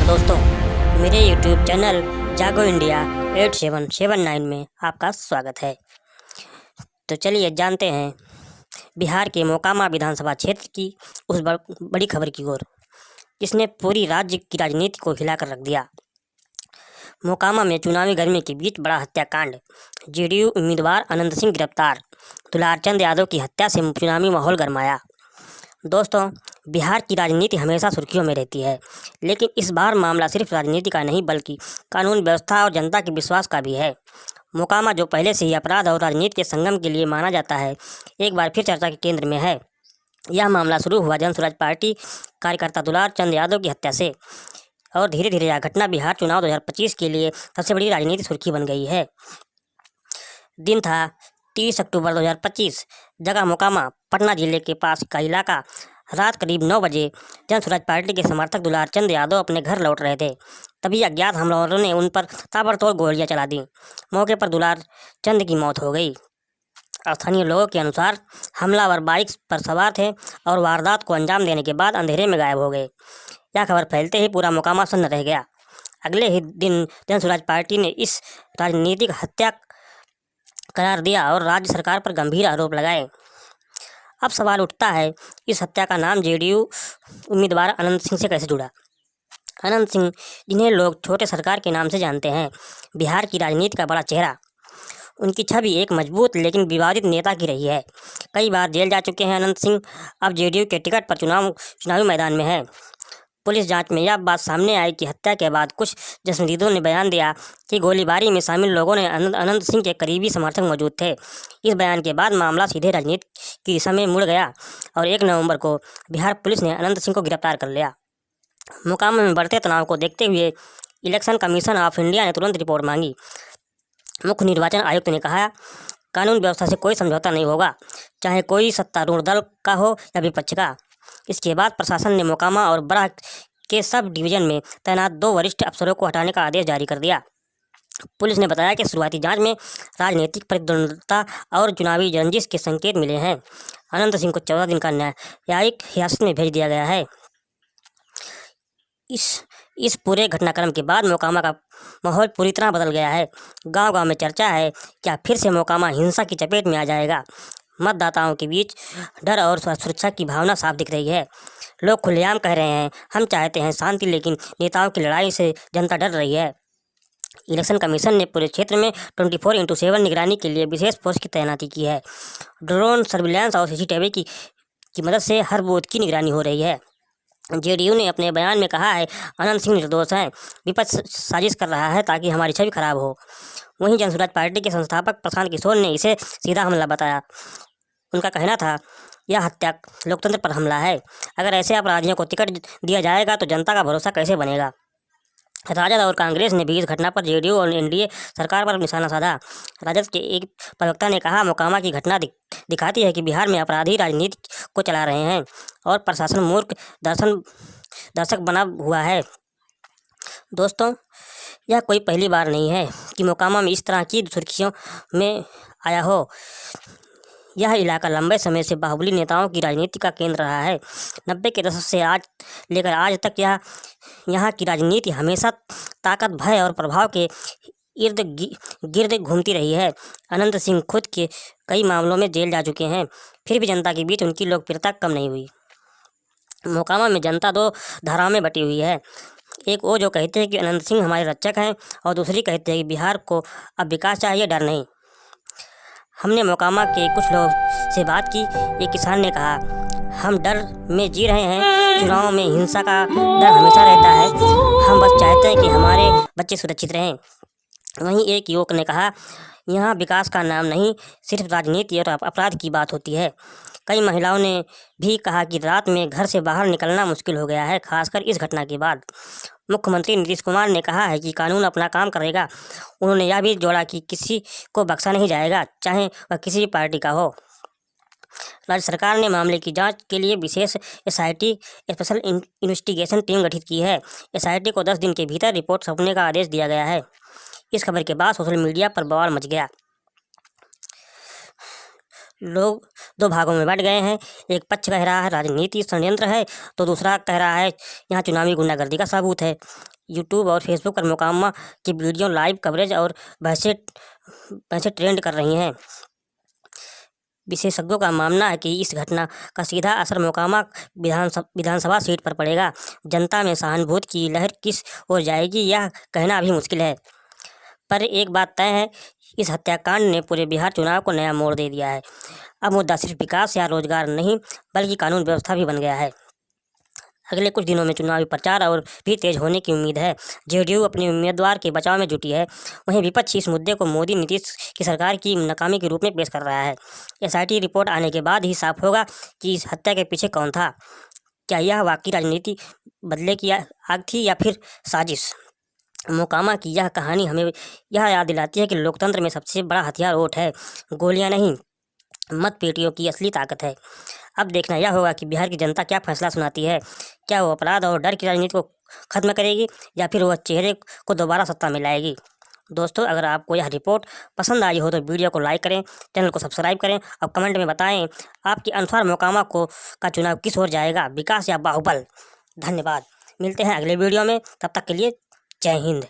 दोस्तों, मेरे YouTube channel जागो इंडिया 8779 में आपका स्वागत है। तो चलिए जानते हैं बिहार के मोकामा विधानसभा क्षेत्र की उस बड़ी खबर की ओर, जिसने पूरी राज्य की राजनीति को हिलाकर रख दिया। मोकामा में चुनावी गर्मी के बीच बड़ा हत्याकांड, जेडीयू उम्मीदवार अनंत सिंह गिरफ्तार, दुलारचंद यादव की हत्या से चुनावी माहौल गरमाया। दोस्तों, बिहार की राजनीति हमेशा सुर्खियों में रहती है, लेकिन इस बार मामला सिर्फ राजनीति का नहीं बल्कि कानून व्यवस्था और जनता के विश्वास का भी है। मोकामा, जो पहले से ही अपराध और राजनीति के संगम के लिए माना जाता है, एक बार फिर चर्चा के केंद्र में है। यह मामला शुरू हुआ जन स्वराज पार्टी कार्यकर्ता दुलारचंद यादव की हत्या से, और धीरे धीरे यह घटना बिहार चुनाव 2025 के लिए सबसे बड़ी राजनीतिक सुर्खी बन गई है। दिन था 30 अक्टूबर 2025। जगह मोकामा, पटना जिले के पास का इलाका। रात करीब 9 बजे जन स्वराज पार्टी के समर्थक दुलारचंद यादव अपने घर लौट रहे थे, तभी अज्ञात हमलावरों ने उन पर ताबड़तोड़ गोलियां चला दी। मौके पर दुलारचंद की मौत हो गई। स्थानीय लोगों के अनुसार हमलावर बाइक पर सवार थे और वारदात को अंजाम देने के बाद अंधेरे में गायब हो गए। यह खबर फैलते ही पूरा मोकामा सन्न रह गया। अगले ही दिन जन स्वराज पार्टी ने इस राजनीतिक हत्या करार दिया और राज्य सरकार पर गंभीर आरोप लगाए। अब सवाल उठता है, इस हत्या का नाम जेडीयू उम्मीदवार अनंत सिंह से कैसे जुड़ा? अनंत सिंह, जिन्हें लोग छोटे सरकार के नाम से जानते हैं, बिहार की राजनीति का बड़ा चेहरा। उनकी छवि एक मजबूत लेकिन विवादित नेता की रही है। कई बार जेल जा चुके हैं अनंत सिंह। अब जेडीयू के टिकट पर चुनावी मैदान में है। पुलिस जांच में यह बात सामने आई कि हत्या के बाद कुछ जश्नदीदों ने बयान दिया कि गोलीबारी में शामिल लोगों ने अनंत सिंह के करीबी समर्थक मौजूद थे। इस बयान के बाद मामला सीधे राजनीति की दिशा में मुड़ गया और 1 नवंबर को बिहार पुलिस ने अनंत सिंह को गिरफ्तार कर लिया। मोकामा में बढ़ते तनाव को देखते हुए इलेक्शन कमीशन ऑफ इंडिया ने तुरंत रिपोर्ट मांगी। मुख्य निर्वाचन आयुक्त ने कहा, कानून व्यवस्था से कोई समझौता नहीं होगा, चाहे कोई सत्तारूढ़ दल का हो या विपक्ष का। इसके बाद प्रशासन ने मोकामा और बराह के सब डिवीजन में तैनात 2 वरिष्ठ अफसरों को हटाने का आदेश जारी कर दिया। पुलिस ने बताया कि शुरुआती जांच में राजनीतिक प्रतिद्वंद्विता और चुनावी रंजिश के संकेत मिले हैं। अनंत सिंह को 14 दिन का न्यायिक हिरासत में भेज दिया गया है। इस पूरे घटनाक्रम के बाद मोकामा का माहौल पूरी तरह बदल गया है। गांव-गांव में चर्चा है, क्या फिर से मोकामा हिंसा की चपेट में आ जाएगा? मतदाताओं के बीच डर और सुरक्षा की भावना साफ दिख रही है। लोग खुलेआम कह रहे हैं, हम चाहते हैं शांति, लेकिन नेताओं की लड़ाई से जनता डर रही है। इलेक्शन कमीशन ने पूरे क्षेत्र में 24/7 निगरानी के लिए विशेष फोर्स की तैनाती की है। ड्रोन सर्विलांस और सीसीटीवी की मदद से हर बूथ की निगरानी हो रही है। जेडीयू ने अपने बयान में कहा है, अनंत सिंह निर्दोष हैं, विपक्ष साजिश कर रहा है ताकि हमारी छवि खराब हो। वहीं जन स्वराज पार्टी के संस्थापक प्रशांत किशोर ने इसे सीधा हमला बताया। उनका कहना था, यह हत्या लोकतंत्र पर हमला है। अगर ऐसे अपराधियों को टिकट दिया जाएगा तो जनता का भरोसा कैसे बनेगा? राजद और कांग्रेस ने भी इस घटना पर जेडीयू और एनडीए सरकार पर निशाना साधा। राजद के एक प्रवक्ता ने कहा, मोकामा की घटना दिखाती है कि बिहार में अपराधी राजनीति को चला रहे हैं और प्रशासन मूर्ख दर्शक बना हुआ है। दोस्तों, यह कोई पहली बार नहीं है कि मोकामा में इस तरह की सुर्खियों में आया हो। यह इलाका लंबे समय से बाहुबली नेताओं की राजनीति का केंद्र रहा है। 90 के दशक से लेकर आज तक यहाँ की राजनीति हमेशा ताकत, भय और प्रभाव के इर्द गिर्द घूमती रही है। अनंत सिंह खुद के कई मामलों में जेल जा चुके हैं, फिर भी जनता के बीच उनकी लोकप्रियता कम नहीं हुई। मोकामा में जनता 2 धाराओं में बटी हुई है। एक वो जो कहते हैं कि अनंत सिंह हमारे रक्षक हैं, और दूसरी कहते हैं कि बिहार को अब विकास चाहिए, डर नहीं। हमने मोकामा के कुछ लोगों से बात की। एक किसान ने कहा, हम डर में जी रहे हैं, चुनाव में हिंसा का डर हमेशा रहता है, हम बस चाहते हैं कि हमारे बच्चे सुरक्षित रहें। वहीं एक युवक ने कहा, यहाँ विकास का नाम नहीं, सिर्फ राजनीति और अपराध की बात होती है। कई महिलाओं ने भी कहा कि रात में घर से बाहर निकलना मुश्किल हो गया है, खासकर इस घटना के बाद। मुख्यमंत्री नीतीश कुमार ने कहा है कि कानून अपना काम करेगा। उन्होंने यह भी जोड़ा कि किसी को बख्शा नहीं जाएगा, चाहे वह किसी भी पार्टी का हो। राज्य सरकार ने मामले की जांच के लिए विशेष एसआईटी स्पेशल इन्वेस्टिगेशन टीम गठित की है। एसआईटी को 10 दिन के भीतर रिपोर्ट सौंपने का आदेश दिया गया है। इस खबर के बाद सोशल मीडिया पर बवाल मच गया। लोग 2 भागों में बंट गए हैं। एक पक्ष कह रहा है राजनीति षड्यंत्र है, तो दूसरा कह रहा है यहाँ चुनावी गुंडागर्दी का सबूत है। यूट्यूब और फेसबुक पर मोकामा की वीडियो लाइव कवरेज और बहसें ट्रेंड कर रही हैं। विशेषज्ञों का मानना है कि इस घटना का सीधा असर मोकामा विधानसभा सीट पर पड़ेगा। जनता में सहानुभूति की लहर किस ओर जाएगी यह कहना अभी मुश्किल है, पर एक बात तय है, इस हत्याकांड ने पूरे बिहार चुनाव को नया मोड़ दे दिया है। अब मुद्दा सिर्फ विकास या रोजगार नहीं बल्कि कानून व्यवस्था भी बन गया है। अगले कुछ दिनों में चुनावी प्रचार और भी तेज होने की उम्मीद है। जेडीयू अपने उम्मीदवार के बचाव में जुटी है, वहीं विपक्ष इस मुद्दे को मोदी नीतीश की सरकार की नाकामी के रूप में पेश कर रहा है। एसआईटी रिपोर्ट आने के बाद ही साफ होगा कि इस हत्या के पीछे कौन था। क्या यह वाकई राजनीति बदले की आग थी या फिर साजिश। मोकामा की यह कहानी हमें यह याद दिलाती है कि लोकतंत्र में सबसे बड़ा हथियार वोट है, गोलियां नहीं। मतपेटियों की असली ताकत है। अब देखना यह होगा कि बिहार की जनता क्या फैसला सुनाती है। क्या वो अपराध और डर की राजनीति को खत्म करेगी या फिर वह चेहरे को दोबारा सत्ता में लाएगी। दोस्तों, अगर आपको यह रिपोर्ट पसंद आई हो तो वीडियो को लाइक करें, चैनल को सब्सक्राइब करें और कमेंट में बताएं आपके अनुसार मोकामा का चुनाव किस ओर जाएगा, विकास या बाहुबल। धन्यवाद। मिलते हैं अगले वीडियो में, तब तक के लिए जय हिंद।